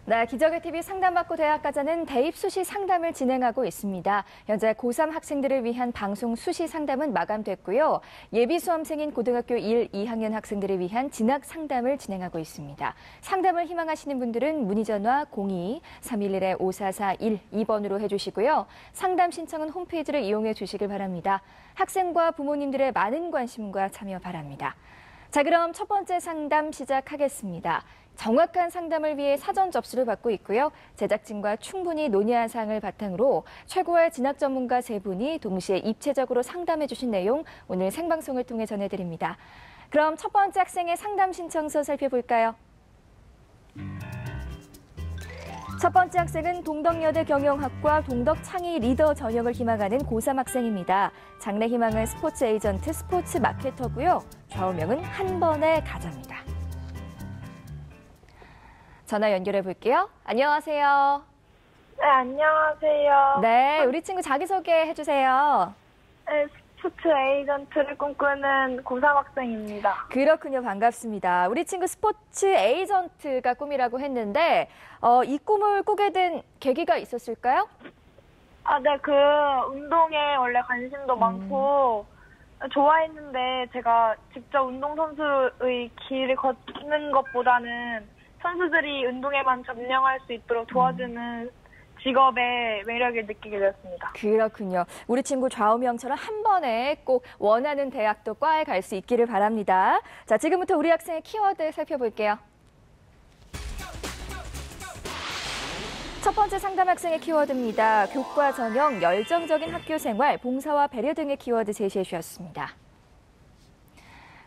네, 기적의 TV 상담받고 대학 가자는 대입 수시 상담을 진행하고 있습니다. 현재 고3 학생들을 위한 방송 수시 상담은 마감됐고요. 예비 수험생인 고등학교 1, 2학년 학생들을 위한 진학 상담을 진행하고 있습니다. 상담을 희망하시는 분들은 문의 전화 02-311-5441-2번으로 해주시고요. 상담 신청은 홈페이지를 이용해 주시길 바랍니다. 학생과 부모님들의 많은 관심과 참여 바랍니다. 자, 그럼 첫 번째 상담 시작하겠습니다. 정확한 상담을 위해 사전 접수를 받고 있고요. 제작진과 충분히 논의한 사항을 바탕으로 최고의 진학 전문가 3분이 동시에 입체적으로 상담해 주신 내용 오늘 생방송을 통해 전해드립니다. 그럼 첫 번째 학생의 상담 신청서 살펴볼까요? 첫 번째 학생은 동덕여대 경영학과 동덕창의 리더 전형을 희망하는 고3 학생입니다. 장래 희망은 스포츠 에이전트, 스포츠 마케터고요. 좌우명은 한 번의 가자입니다. 전화 연결해 볼게요. 안녕하세요. 네, 안녕하세요. 네, 우리 친구 자기소개 해주세요. 네, 스포츠 에이전트를 꿈꾸는 고3 학생입니다. 그렇군요. 반갑습니다. 우리 친구 스포츠 에이전트가 꿈이라고 했는데 이 꿈을 꾸게 된 계기가 있었을까요? 네, 운동에 원래 관심도 많고 좋아했는데 제가 직접 운동선수의 길을 걷는 것보다는 선수들이 운동에만 전념할 수 있도록 도와주는 직업의 매력을 느끼게 되었습니다. 그렇군요. 우리 친구 좌우명처럼 한 번에 꼭 원하는 대학도 과에 갈 수 있기를 바랍니다. 자, 지금부터 우리 학생의 키워드 살펴볼게요. 첫 번째 상담 학생의 키워드입니다. 교과 전형, 열정적인 학교 생활, 봉사와 배려 등의 키워드 제시해 주셨습니다.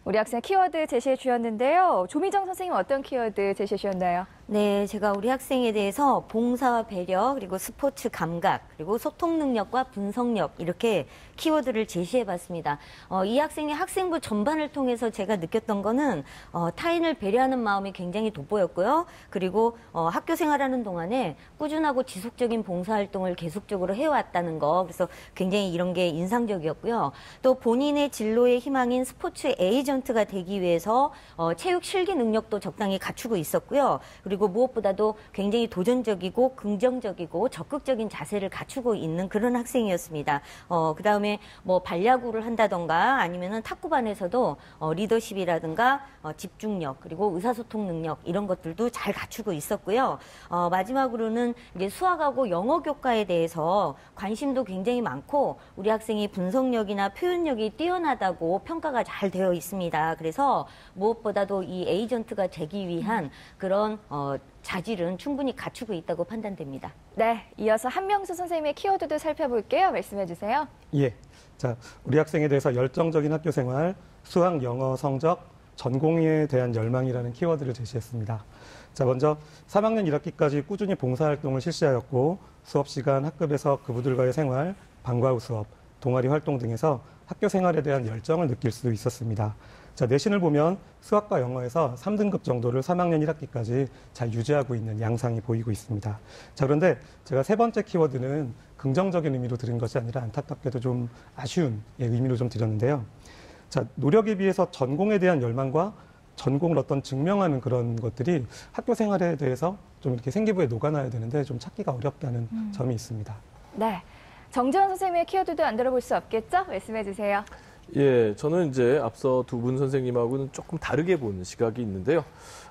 우리 학생 키워드 제시해 주셨는데요. 조미정 선생님 어떤 키워드 제시해 주셨나요? 네, 제가 우리 학생에 대해서 봉사와 배려, 그리고 스포츠 감각, 그리고 소통 능력과 분석력 이렇게 키워드를 제시해봤습니다. 이 학생의 학생부 전반을 통해서 제가 느꼈던 거는 타인을 배려하는 마음이 굉장히 돋보였고요. 그리고 학교 생활하는 동안에 꾸준하고 지속적인 봉사활동을 계속적으로 해왔다는 거, 그래서 굉장히 이런 게 인상적이었고요. 또 본인의 진로의 희망인 스포츠 에이전트가 되기 위해서 체육 실기 능력도 적당히 갖추고 있었고요. 그리고 무엇보다도 굉장히 도전적이고 긍정적이고 적극적인 자세를 갖추고 있는 그런 학생이었습니다. 그다음에 뭐 반야구를 한다던가 아니면은 탁구반에서도 리더십이라든가 집중력 그리고 의사소통 능력 이런 것들도 잘 갖추고 있었고요. 마지막으로는 이제 수학하고 영어 교과에 대해서 관심도 굉장히 많고 우리 학생이 분석력이나 표현력이 뛰어나다고 평가가 잘 되어 있습니다. 그래서 무엇보다도 이 에이전트가 되기 위한 그런 자질은 충분히 갖추고 있다고 판단됩니다. 네, 이어서 한명수 선생님의 키워드도 살펴볼게요. 말씀해 주세요. 예. 자, 우리 학생에 대해서 열정적인 학교 생활, 수학, 영어 성적, 전공에 대한 열망이라는 키워드를 제시했습니다. 자, 먼저 3학년 1학기까지 꾸준히 봉사활동을 실시하였고 수업 시간, 학급에서 그부들과의 생활, 방과 후 수업, 동아리 활동 등에서 학교 생활에 대한 열정을 느낄 수 있었습니다. 자, 내신을 보면 수학과 영어에서 3등급 정도를 3학년 1학기까지 잘 유지하고 있는 양상이 보이고 있습니다. 자, 그런데 제가 세 번째 키워드는 긍정적인 의미로 들은 것이 아니라 안타깝게도 좀 아쉬운 의미로 좀 드렸는데요. 자, 노력에 비해서 전공에 대한 열망과 전공을 어떤 증명하는 그런 것들이 학교 생활에 대해서 좀 이렇게 생기부에 녹아나야 되는데 좀 찾기가 어렵다는 점이 있습니다. 네, 정지원 선생님의 키워드도 안 들어볼 수 없겠죠? 말씀해 주세요. 예, 저는 이제 앞서 두 분 선생님하고는 조금 다르게 보는 시각이 있는데요.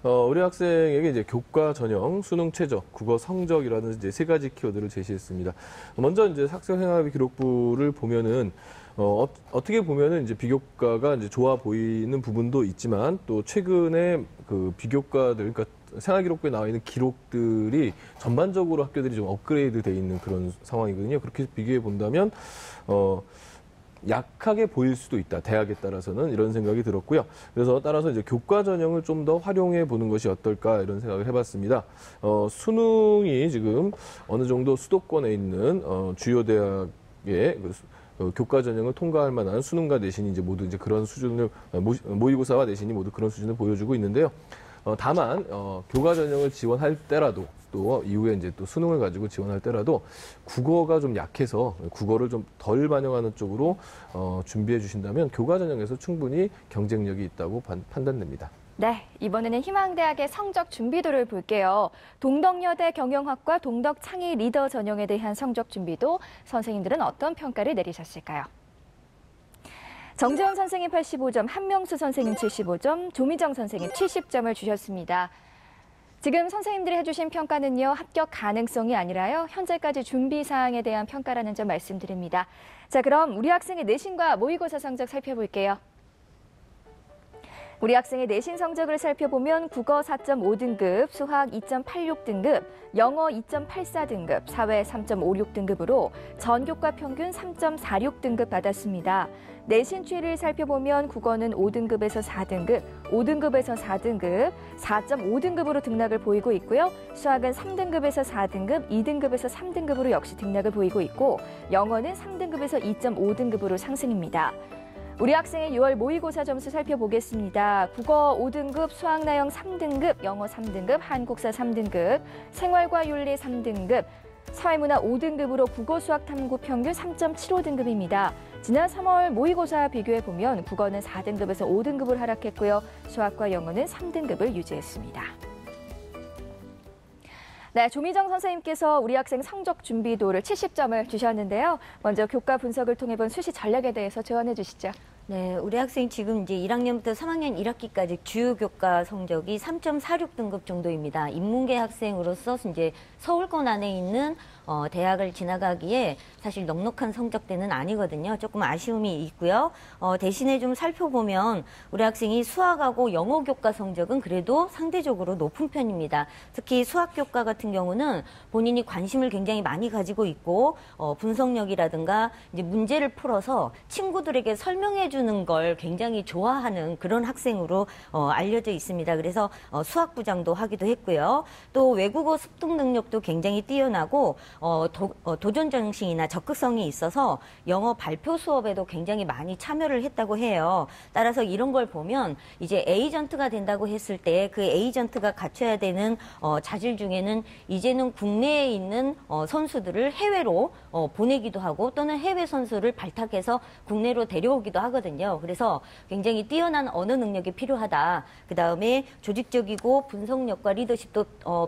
우리 학생에게 이제 교과 전형, 수능 최저, 국어 성적이라는 이제 세 가지 키워드를 제시했습니다. 먼저 이제 학생 생활 기록부를 보면은 어떻게 보면은 이제 비교과가 이제 좋아 보이는 부분도 있지만 또 최근에 그 비교과들, 그러니까 생활기록부에 나와 있는 기록들이 전반적으로 학교들이 좀 업그레이드 돼 있는 그런 상황이거든요. 그렇게 비교해 본다면 약하게 보일 수도 있다. 대학에 따라서는 이런 생각이 들었고요. 그래서 따라서 이제 교과 전형을 좀 더 활용해 보는 것이 어떨까 이런 생각을 해봤습니다. 수능이 지금 어느 정도 수도권에 있는 주요 대학의 교과 전형을 통과할 만한 수능과 내신이 이제 모두 이제 그런 수준을 모의고사와 내신이 모두 그런 수준을 보여주고 있는데요. 다만 교과 전형을 지원할 때라도 또 이후에 이제 또 수능을 가지고 지원할 때라도 국어가 좀 약해서 국어를 좀 덜 반영하는 쪽으로 준비해 주신다면 교과 전형에서 충분히 경쟁력이 있다고 판단됩니다. 네, 이번에는 희망대학의 성적 준비도를 볼게요. 동덕여대 경영학과 동덕창의 리더 전형에 대한 성적 준비도 선생님들은 어떤 평가를 내리셨을까요? 정재원 선생님 85점, 한명수 선생님 75점, 조미정 선생님 70점을 주셨습니다. 지금 선생님들이 해주신 평가는요, 합격 가능성이 아니라요, 현재까지 준비 사항에 대한 평가라는 점 말씀드립니다. 자, 그럼 우리 학생의 내신과 모의고사 성적 살펴볼게요. 우리 학생의 내신 성적을 살펴보면 국어 4.5등급, 수학 2.86등급, 영어 2.84등급, 사회 3.56등급으로 전교과 평균 3.46등급 받았습니다. 내신 추이를 살펴보면 국어는 5등급에서 4등급, 5등급에서 4등급, 4.5등급으로 등락을 보이고 있고요. 수학은 3등급에서 4등급, 2등급에서 3등급으로 역시 등락을 보이고 있고, 영어는 3등급에서 2.5등급으로 상승입니다. 우리 학생의 6월 모의고사 점수 살펴보겠습니다. 국어 5등급, 수학 나영 3등급, 영어 3등급, 한국사 3등급, 생활과 윤리 3등급, 사회문화 5등급으로 국어 수학 탐구 평균 3.75등급입니다. 지난 3월 모의고사 비교해보면 국어는 4등급에서 5등급을 하락했고요. 수학과 영어는 3등급을 유지했습니다. 네, 조미정 선생님께서 우리 학생 성적 준비도를 70점을 주셨는데요. 먼저 교과 분석을 통해 본 수시 전략에 대해서 조언해 주시죠. 네, 우리 학생 지금 이제 1학년부터 3학년 1학기까지 주요 교과 성적이 3.46등급 정도입니다. 인문계 학생으로서 이제 서울권 안에 있는 대학을 지나가기에 사실 넉넉한 성적대는 아니거든요. 조금 아쉬움이 있고요. 대신에 좀 살펴보면 우리 학생이 수학하고 영어 교과 성적은 그래도 상대적으로 높은 편입니다. 특히 수학 교과 같은 경우는 본인이 관심을 굉장히 많이 가지고 있고 분석력이라든가 이제 문제를 풀어서 친구들에게 설명해 주는 걸 굉장히 좋아하는 그런 학생으로 알려져 있습니다. 그래서 수학 부장도 하기도 했고요. 또 외국어 습득 능력도 굉장히 뛰어나고 도전 정신이나 적극성이 있어서 영어 발표 수업에도 굉장히 많이 참여를 했다고 해요. 따라서 이런 걸 보면 이제 에이전트가 된다고 했을 때 그 에이전트가 갖춰야 되는 자질 중에는 이제는 국내에 있는 선수들을 해외로 보내기도 하고 또는 해외 선수를 발탁해서 국내로 데려오기도 하거든요. 그래서 굉장히 뛰어난 언어 능력이 필요하다. 그다음에 조직적이고 분석력과 리더십도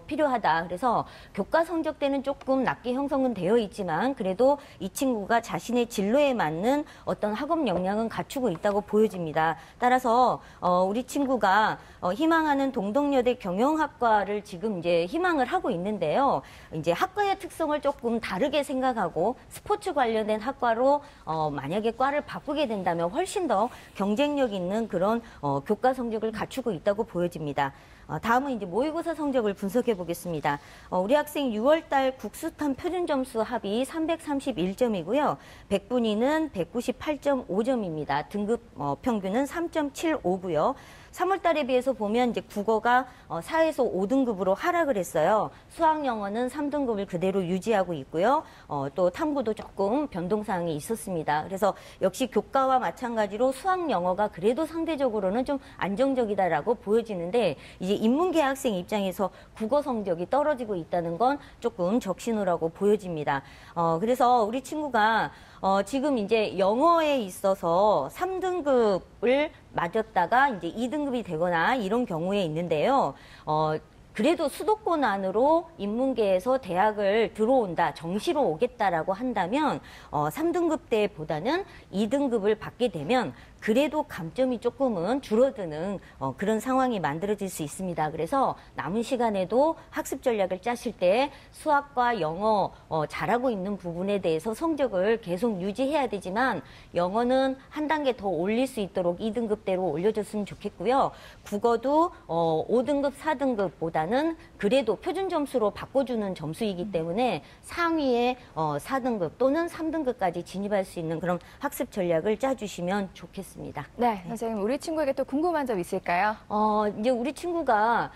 필요하다. 그래서 교과 성적 때는 조금 낮게 형성은 되어 있지만 그래도 이 친구가 자신의 진로에 맞는 어떤 학업 역량은 갖추고 있다고 보여집니다. 따라서 우리 친구가 희망하는 동덕여대 경영학과를 지금 이제 희망을 하고 있는데요. 이제 학과의 특성을 조금 다르게 생각하고 스포츠 관련된 학과로 만약에 과를 바꾸게 된다면 훨씬 더 경쟁력 있는 그런 교과 성적을 갖추고 있다고 보여집니다. 다음은 이제 모의고사 성적을 분석해 보겠습니다. 우리 학생 6월달 국수탐 표준 점수 합이 331점이고요. 100분위는 198.5점입니다. 등급 평균은 3.75고요. 3월 달에 비해서 보면 이제 국어가 4에서 5등급으로 하락을 했어요. 수학 영어는 3등급을 그대로 유지하고 있고요. 또 탐구도 조금 변동사항이 있었습니다. 그래서 역시 교과와 마찬가지로 수학 영어가 그래도 상대적으로는 좀 안정적이다라고 보여지는데 이제 인문계 학생 입장에서 국어 성적이 떨어지고 있다는 건 조금 적신호라고 보여집니다. 그래서 우리 친구가 지금 이제 영어에 있어서 3등급을 맞았다가 이제 2등급이 되거나 이런 경우에 있는데요. 그래도 수도권 안으로 인문계에서 대학을 들어온다, 정시로 오겠다라고 한다면 3등급 때보다는 2등급을 받게 되면 그래도 감점이 조금은 줄어드는 그런 상황이 만들어질 수 있습니다. 그래서 남은 시간에도 학습 전략을 짜실 때 수학과 영어 잘하고 있는 부분에 대해서 성적을 계속 유지해야 되지만 영어는 한 단계 더 올릴 수 있도록 2등급대로 올려줬으면 좋겠고요. 국어도 5등급, 4등급보다는 그래도 표준 점수로 바꿔주는 점수이기 때문에 상위에 4등급 또는 3등급까지 진입할 수 있는 그런 학습 전략을 짜주시면 좋겠습니다. 네, 선생님, 우리 친구에게 또 궁금한 점 있을까요? 이제 우리 친구가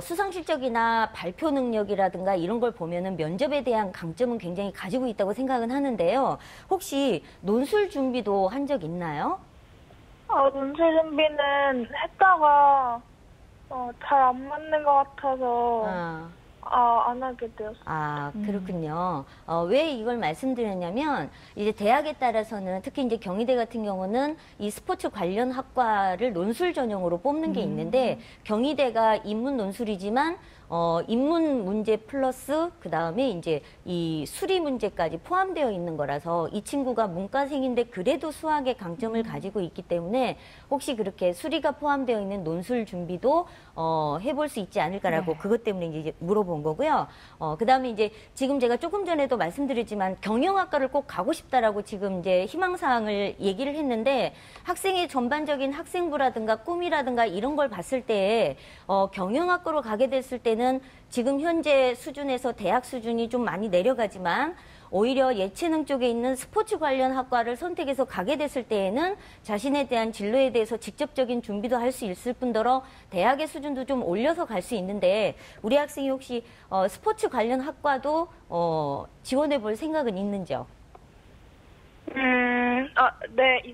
수상 실적이나 발표 능력이라든가 이런 걸 보면은 면접에 대한 강점은 굉장히 가지고 있다고 생각은 하는데요. 혹시 논술 준비도 한 적 있나요? 논술 준비는 했다가 잘 안 맞는 것 같아서 안 하게 되었어요. 아, 그렇군요. 왜 이걸 말씀드렸냐면, 이제 대학에 따라서는, 특히 이제 경희대 같은 경우는 이 스포츠 관련 학과를 논술 전형으로 뽑는 게 있는데, 경희대가 인문 논술이지만, 인문 문제 플러스 그 다음에 이제 이 수리 문제까지 포함되어 있는 거라서 이 친구가 문과생인데 그래도 수학에 강점을 가지고 있기 때문에 혹시 그렇게 수리가 포함되어 있는 논술 준비도 해볼 수 있지 않을까라고 그것 때문에 이제 물어본 거고요. 그 다음에 이제 지금 제가 조금 전에도 말씀드렸지만 경영학과를 꼭 가고 싶다라고 지금 이제 희망사항을 얘기를 했는데 학생의 전반적인 학생부라든가 꿈이라든가 이런 걸 봤을 때 경영학과로 가게 됐을 때는 지금 현재 수준에서 대학 수준이 좀 많이 내려가지만 오히려 예체능 쪽에 있는 스포츠 관련 학과를 선택해서 가게 됐을 때에는 자신에 대한 진로에 대해서 직접적인 준비도 할 수 있을 뿐더러 대학의 수준도 좀 올려서 갈 수 있는데 우리 학생이 혹시 스포츠 관련 학과도 지원해 볼 생각은 있는지요? 네,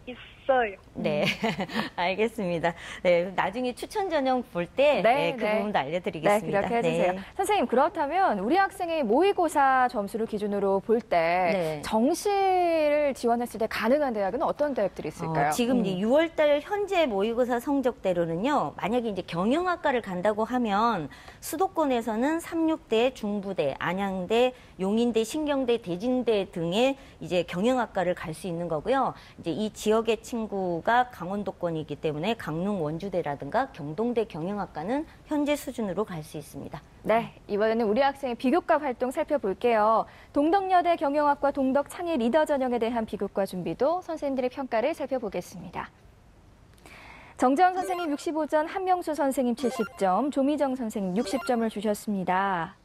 있어요. 네, 알겠습니다. 네, 나중에 추천 전형 볼 때 그 부분도 알려드리겠습니다. 네, 그렇게 해주세요. 네. 선생님, 그렇다면 우리 학생의 모의고사 점수를 기준으로 볼 때 정시를 지원했을 때 가능한 대학은 어떤 대학들이 있을까요? 지금 이제 6월달 현재 모의고사 성적대로는요, 만약에 이제 경영학과를 간다고 하면 수도권에서는 삼육대, 중부대, 안양대, 용인대, 신경대, 대진대 등의 이제 경영학과를 갈 수 있는 거고요. 이제 이 지역의 친구가 강원도권이기 때문에 강릉 원주대라든가 경동대 경영학과는 현재 수준으로 갈 수 있습니다. 네, 이번에는 우리 학생의 비교과 활동 살펴볼게요. 동덕여대 경영학과 동덕창의 리더 전형에 대한 비교과 준비도 선생님들의 평가를 살펴보겠습니다. 정재원 선생님 65점, 한명수 선생님 70점, 조미정 선생님 60점을 주셨습니다.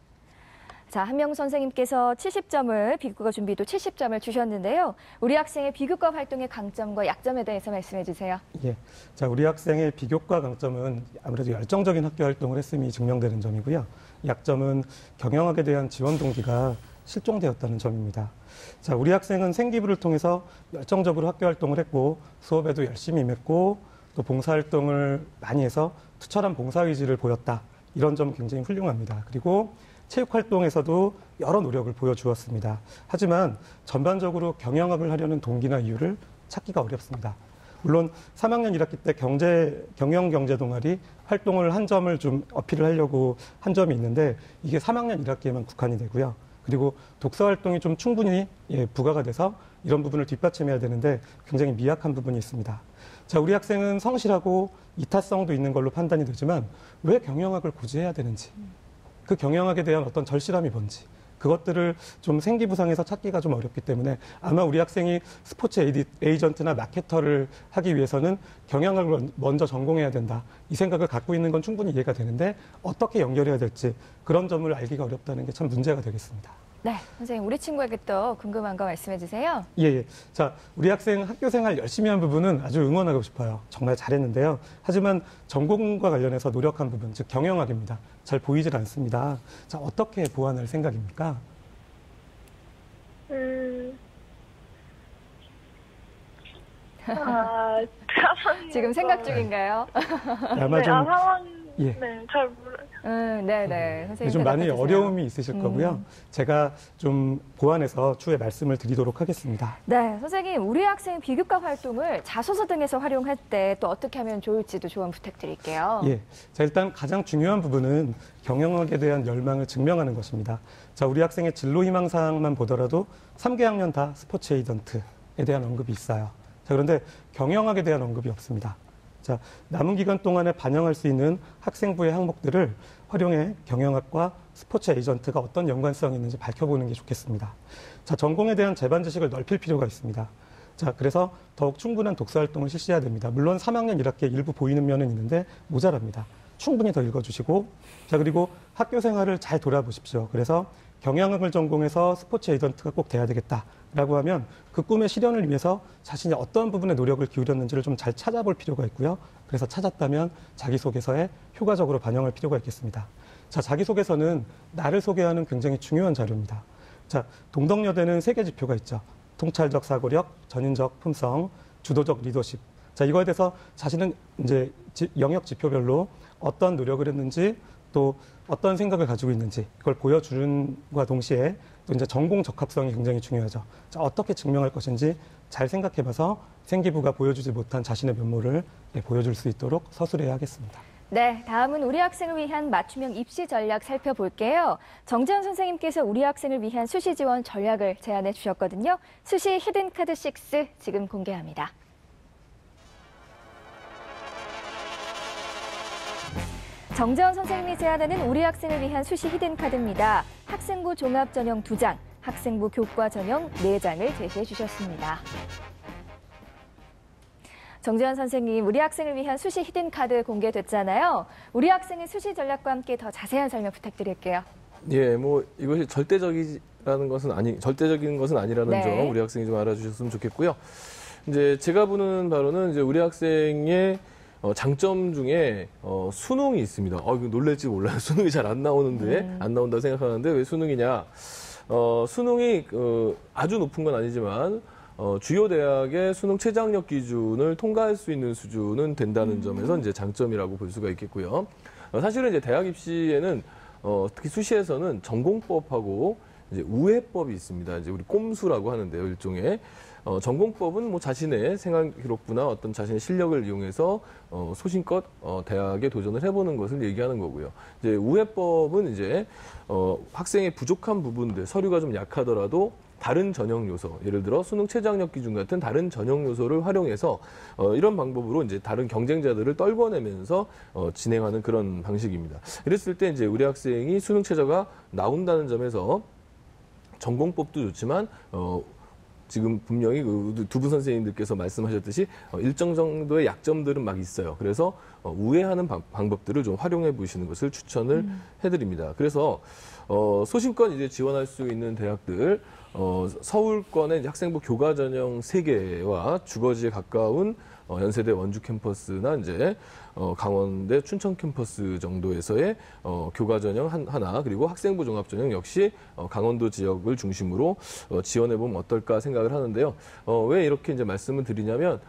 자, 한명수 선생님께서 70점을, 비교과 준비도 70점을 주셨는데요. 우리 학생의 비교과 활동의 강점과 약점에 대해서 말씀해 주세요. 예. 자, 우리 학생의 비교과 강점은 아무래도 열정적인 학교 활동을 했음이 증명되는 점이고요. 약점은 경영학에 대한 지원 동기가 실종되었다는 점입니다. 자, 우리 학생은 생기부를 통해서 열정적으로 학교 활동을 했고 수업에도 열심히 임했고 또 봉사활동을 많이 해서 투철한 봉사의지를 보였다. 이런 점 굉장히 훌륭합니다. 그리고 체육활동에서도 여러 노력을 보여주었습니다. 하지만 전반적으로 경영학을 하려는 동기나 이유를 찾기가 어렵습니다. 물론 3학년 1학기 때 경영경제 동아리 활동을 한 점을 좀 어필을 하려고 한 점이 있는데 이게 3학년 1학기에만 국한이 되고요. 그리고 독서활동이 좀 충분히 부과가 돼서 이런 부분을 뒷받침해야 되는데 굉장히 미약한 부분이 있습니다. 자, 우리 학생은 성실하고 이타성도 있는 걸로 판단이 되지만 왜 경영학을 굳이 해야 되는지, 그 경영학에 대한 어떤 절실함이 뭔지, 그것들을 좀 생기부상에서 찾기가 좀 어렵기 때문에 아마 우리 학생이 스포츠 에이전트나 마케터를 하기 위해서는 경영학을 먼저 전공해야 된다. 이 생각을 갖고 있는 건 충분히 이해가 되는데 어떻게 연결해야 될지 그런 점을 알기가 어렵다는 게 참 문제가 되겠습니다. 네, 선생님, 우리 친구에게 또 궁금한 거 말씀해 주세요. 예. 자, 우리 학생 학교 생활 열심히 한 부분은 아주 응원하고 싶어요. 정말 잘했는데요. 하지만 전공과 관련해서 노력한 부분, 즉 경영학입니다. 잘 보이질 않습니다. 자, 어떻게 보완할 생각입니까? 지금 생각 중인가요? 아마 좀 예. 네, 잘 몰라요. 네네. 선생님 좀 많이 대답해 주세요. 어려움이 있으실 거고요. 제가 좀 보완해서 추후에 말씀을 드리도록 하겠습니다. 네, 선생님, 우리 학생 비교과 활동을 자소서 등에서 활용할 때 또 어떻게 하면 좋을지도 조언 부탁드릴게요. 예. 자, 일단 가장 중요한 부분은 경영학에 대한 열망을 증명하는 것입니다. 자, 우리 학생의 진로 희망 사항만 보더라도 3개 학년 다 스포츠 에이전트에 대한 언급이 있어요. 자, 그런데 경영학에 대한 언급이 없습니다. 자, 남은 기간 동안에 반영할 수 있는 학생부의 항목들을 활용해 경영학과 스포츠 에이전트가 어떤 연관성이 있는지 밝혀보는 게 좋겠습니다. 자, 전공에 대한 재반 지식을 넓힐 필요가 있습니다. 자, 그래서 더욱 충분한 독서 활동을 실시해야 됩니다. 물론 3학년 1학기에 일부 보이는 면은 있는데 모자랍니다. 충분히 더 읽어주시고, 자, 그리고 학교 생활을 잘 돌아보십시오. 그래서 경영학을 전공해서 스포츠 에이전트가 꼭 돼야 되겠다라고 하면 그 꿈의 실현을 위해서 자신이 어떤 부분에 노력을 기울였는지를 좀 잘 찾아볼 필요가 있고요. 그래서 찾았다면 자기소개서에 효과적으로 반영할 필요가 있겠습니다. 자, 자기소개서는 나를 소개하는 굉장히 중요한 자료입니다. 자, 동덕여대는 3개 지표가 있죠. 통찰적 사고력, 전인적 품성, 주도적 리더십. 자, 이거에 대해서 자신은 이제 영역 지표별로 어떤 노력을 했는지 또 어떤 생각을 가지고 있는지 그걸 보여주는과 동시에 또 이제 전공 적합성이 굉장히 중요하죠. 자, 어떻게 증명할 것인지 잘 생각해봐서 생기부가 보여주지 못한 자신의 면모를 보여줄 수 있도록 서술해야 하겠습니다. 네, 다음은 우리 학생을 위한 맞춤형 입시 전략 살펴볼게요. 정재현 선생님께서 우리 학생을 위한 수시 지원 전략을 제안해 주셨거든요. 수시 히든카드 6 지금 공개합니다. 정재현 선생님이 제안하는 우리 학생을 위한 수시 히든카드입니다. 학생부 종합 전형 2장, 학생부 교과 전형 4장을 제시해 주셨습니다. 정재현 선생님, 우리 학생을 위한 수시 히든카드 공개됐잖아요. 우리 학생의 수시 전략과 함께 더 자세한 설명 부탁드릴게요. 예, 뭐 이것이 절대적인 것은 아니라는 네. 점 우리 학생이 좀 알아주셨으면 좋겠고요. 이제 제가 보는 바로는 이제 우리 학생의 장점 중에 수능이 있습니다. 이거 놀랄지 몰라요. 수능이 잘 안 나오는데 안 나온다 생각하는데 왜 수능이냐? 수능이 아주 높은 건 아니지만 주요 대학의 수능 최저학력 기준을 통과할 수 있는 수준은 된다는 점에서 이제 장점이라고 볼 수가 있겠고요. 사실은 이제 대학 입시에는 특히 수시에서는 전공법하고 이제 우회법이 있습니다. 이제 우리 꼼수라고 하는데요, 일종의. 전공법은 뭐 자신의 생활 기록부나 어떤 자신의 실력을 이용해서 소신껏 대학에 도전을 해보는 것을 얘기하는 거고요. 이제 우회법은 이제 학생의 부족한 부분들, 서류가 좀 약하더라도 다른 전형 요소, 예를 들어 수능 최저학력 기준 같은 다른 전형 요소를 활용해서 이런 방법으로 이제 다른 경쟁자들을 떨궈내면서 진행하는 그런 방식입니다. 이랬을 때 이제 우리 학생이 수능 최저가 나온다는 점에서 전공법도 좋지만 지금 분명히 그 두 분 선생님들께서 말씀하셨듯이 일정 정도의 약점들은 막 있어요. 그래서 우회하는 방법들을 좀 활용해 보시는 것을 추천을 해드립니다. 그래서 소신껏 이제 지원할 수 있는 대학들 서울권의 이제 학생부 교과 전형 3개와 주거지에 가까운 연세대 원주 캠퍼스나 이제 강원대 춘천 캠퍼스 정도에서의 교과 전형 하나 그리고 학생부 종합 전형 역시 강원도 지역을 중심으로 지원해 보면 어떨까 생각을 하는데요. 왜 이렇게 이제 말씀을 드리냐면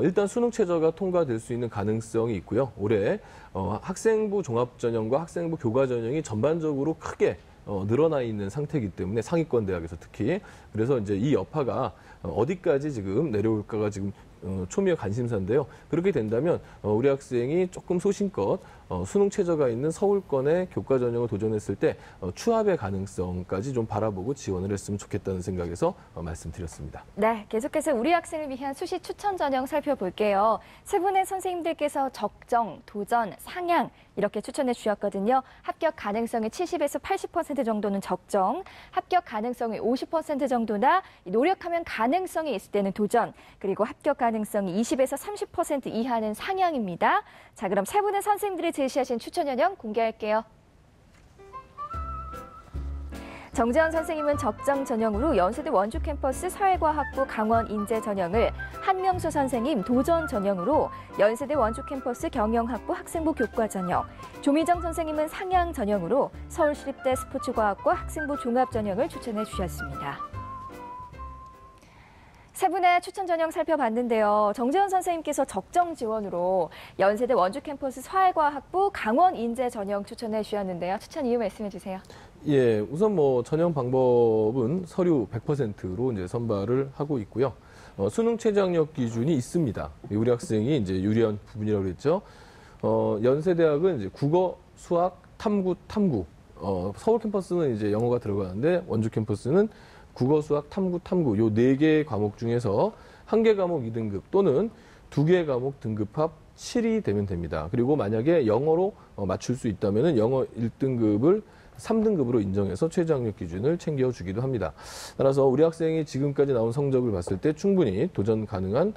일단 수능 최저가 통과될 수 있는 가능성이 있고요. 올해 학생부 종합 전형과 학생부 교과 전형이 전반적으로 크게 늘어나 있는 상태이기 때문에 상위권 대학에서 특히 그래서 이제 이 여파가 어디까지 지금 내려올까가 지금 초미의 관심사인데요. 그렇게 된다면 우리 학생이 조금 소신껏 수능 최저가 있는 서울권의 교과 전형을 도전했을 때 추합의 가능성까지 좀 바라보고 지원을 했으면 좋겠다는 생각에서 말씀드렸습니다. 네, 계속해서 우리 학생을 위한 수시 추천 전형 살펴볼게요. 세 분의 선생님들께서 적정, 도전, 상향 이렇게 추천해 주셨거든요. 합격 가능성이 70에서 80% 정도는 적정, 합격 가능성이 50% 정도나 노력하면 가능성이 있을 때는 도전, 그리고 합격 가능성이 20에서 30% 이하는 상향입니다. 자, 그럼 세 분의 선생님들이 제시하신 추천 전형 공개할게요. 정재현 선생님은 적정 전형으로 연세대 원주 캠퍼스 사회과학부 강원 인재 전형을, 한명수 선생님 도전 전형으로 연세대 원주 캠퍼스 경영학부 학생부 교과 전형, 조미정 선생님은 상향 전형으로 서울시립대 스포츠과학과 학생부 종합 전형을 추천해 주셨습니다. 세 분의 추천 전형 살펴봤는데요. 정재현 선생님께서 적정 지원으로 연세대 원주 캠퍼스 사회과학부 강원 인재 전형 추천해 주셨는데요. 추천 이유 말씀해 주세요. 예, 우선 뭐 전형 방법은 서류 100%로 이제 선발을 하고 있고요. 수능 최저학력 기준이 있습니다. 우리 학생이 이제 유리한 부분이라고 그랬죠. 연세대학은 이제 국어, 수학, 탐구. 서울 캠퍼스는 이제 영어가 들어가는데 원주 캠퍼스는 국어, 수학, 탐구 요 4개 과목 중에서 1개 과목 2등급 또는 2개 과목 등급합 7이 되면 됩니다. 그리고 만약에 영어로 맞출 수 있다면 영어 1등급을 3등급으로 인정해서 최저학력 기준을 챙겨주기도 합니다. 따라서 우리 학생이 지금까지 나온 성적을 봤을 때 충분히 도전 가능한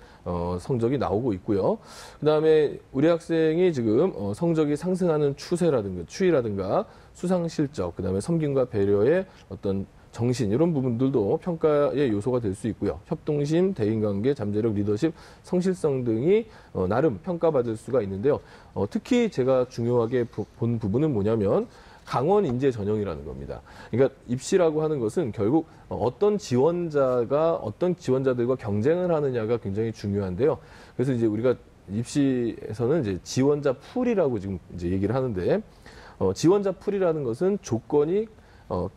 성적이 나오고 있고요. 그다음에 우리 학생이 지금 성적이 상승하는 추이라든가 수상 실적, 그다음에 섬김과 배려의 어떤 정신 이런 부분들도 평가의 요소가 될 수 있고요. 협동심, 대인관계, 잠재력, 리더십, 성실성 등이 나름 평가받을 수가 있는데요. 특히 제가 중요하게 본 부분은 뭐냐면 강원 인재 전형이라는 겁니다. 그러니까 입시라고 하는 것은 결국 어떤 지원자들과 경쟁을 하느냐가 굉장히 중요한데요. 그래서 이제 우리가 입시에서는 이제 지원자 풀이라고 지금 이제 얘기를 하는데 지원자 풀이라는 것은 조건이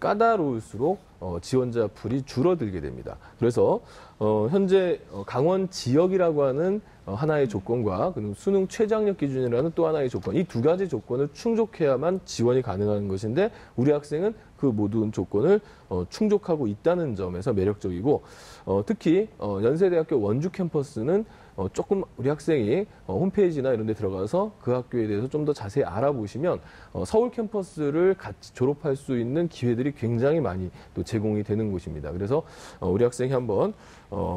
까다로울수록 지원자 풀이 줄어들게 됩니다. 그래서 현재 강원 지역이라고 하는 하나의 조건과 그리고 수능 최저학력 기준이라는 또 하나의 조건, 이 두 가지 조건을 충족해야만 지원이 가능한 것인데 우리 학생은 그 모든 조건을 충족하고 있다는 점에서 매력적이고, 특히 연세대학교 원주 캠퍼스는 조금 우리 학생이 홈페이지나 이런 데 들어가서 그 학교에 대해서 좀 더 자세히 알아보시면 서울 캠퍼스를 같이 졸업할 수 있는 기회들이 굉장히 많이 또 제공이 되는 곳입니다. 그래서 우리 학생이 한번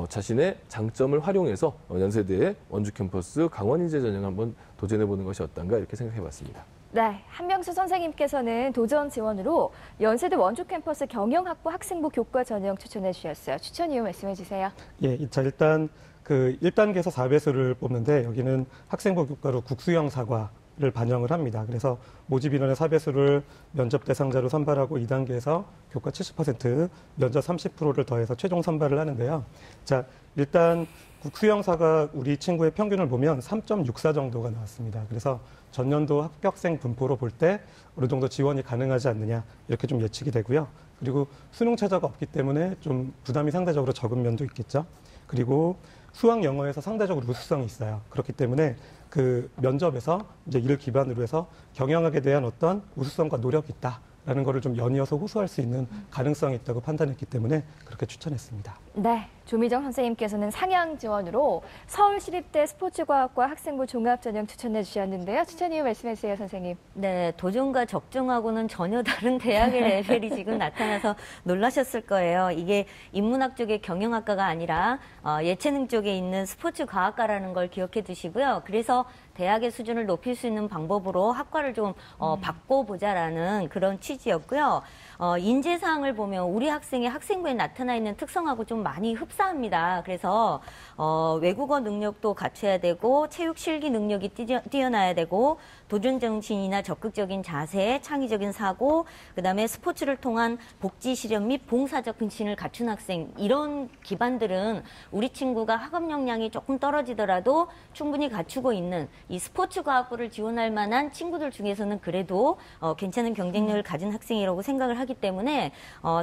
자신의 장점을 활용해서 연세대 원주 캠퍼스 강원인재 전형 한번 도전해 보는 것이 어떤가 이렇게 생각해 봤습니다. 네, 한명수 선생님께서는 도전 지원으로 연세대 원주 캠퍼스 경영학부 학생부 교과 전형 추천해 주셨어요. 추천 이유 말씀해 주세요. 예, 자, 일단 그 1단계에서 4배수를 뽑는데 여기는 학생부 교과로 국수형 사과를 반영을 합니다. 그래서 모집 인원의 4배수를 면접 대상자로 선발하고 2단계에서 교과 70%, 면접 30%를 더해서 최종 선발을 하는데요. 자, 일단 국수형 사과 우리 친구의 평균을 보면 3.64 정도가 나왔습니다. 그래서 전년도 합격생 분포로 볼 때 어느 정도 지원이 가능하지 않느냐 이렇게 좀 예측이 되고요. 그리고 수능 최저가 없기 때문에 좀 부담이 상대적으로 적은 면도 있겠죠. 그리고 수학 영어에서 상대적으로 우수성이 있어요. 그렇기 때문에 그 면접에서 이제 이를 기반으로 해서 경영학에 대한 어떤 우수성과 노력이 있다라는 거를 좀 연이어서 호소할 수 있는 가능성이 있다고 판단했기 때문에 그렇게 추천했습니다. 네, 조미정 선생님께서는 상향 지원으로 서울시립대 스포츠과학과 학생부 종합전형 추천해 주셨는데요. 추천 이유 말씀해 주세요, 선생님. 네, 도전과 적중하고는 전혀 다른 대학의 레벨이 지금 나타나서 놀라셨을 거예요. 이게 인문학 쪽의 경영학과가 아니라 예체능 쪽에 있는 스포츠과학과라는 걸 기억해 두시고요. 그래서 대학의 수준을 높일 수 있는 방법으로 학과를 좀 바꿔보자라는 그런 취지였고요. 인재사항을 보면 우리 학생의 학생부에 나타나 있는 특성하고 좀 많이 흡사합니다. 그래서 외국어 능력도 갖춰야 되고 체육 실기 능력이 뛰어나야 되고 도전 정신이나 적극적인 자세, 창의적인 사고, 그다음에 스포츠를 통한 복지 실현 및 봉사적 근신을 갖춘 학생, 이런 기반들은 우리 친구가 학업 역량이 조금 떨어지더라도 충분히 갖추고 있는 이 스포츠 과학부를 지원할 만한 친구들 중에서는 그래도 괜찮은 경쟁력을 가진 학생이라고 생각을 하기 때문에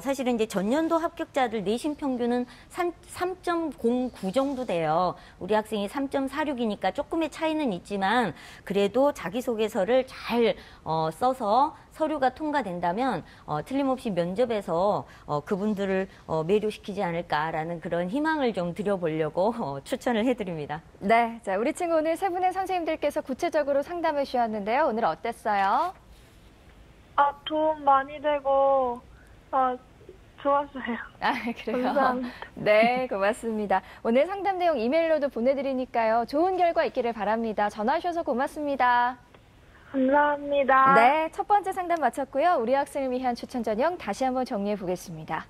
사실은 이제 전년도 합격자들 내신 평균은 3.09 정도 돼요. 우리 학생이 3.46이니까 조금의 차이는 있지만 그래도 자기소개서를 잘 써서 서류가 통과된다면 틀림없이 면접에서 그분들을 매료시키지 않을까라는 그런 희망을 좀 드려보려고 추천을 해드립니다. 네, 자, 우리 친구 오늘 세 분의 선생님들께서 구체적으로 상담해 주셨는데요. 오늘 어땠어요? 도움 많이 되고, 좋았어요. 아, 그래요? 감사합니다. 네, 고맙습니다. 오늘 상담 내용 이메일로도 보내드리니까요. 좋은 결과 있기를 바랍니다. 전화 주셔서 고맙습니다. 감사합니다. 네, 첫 번째 상담 마쳤고요. 우리 학생을 위한 추천 전형 다시 한번 정리해 보겠습니다.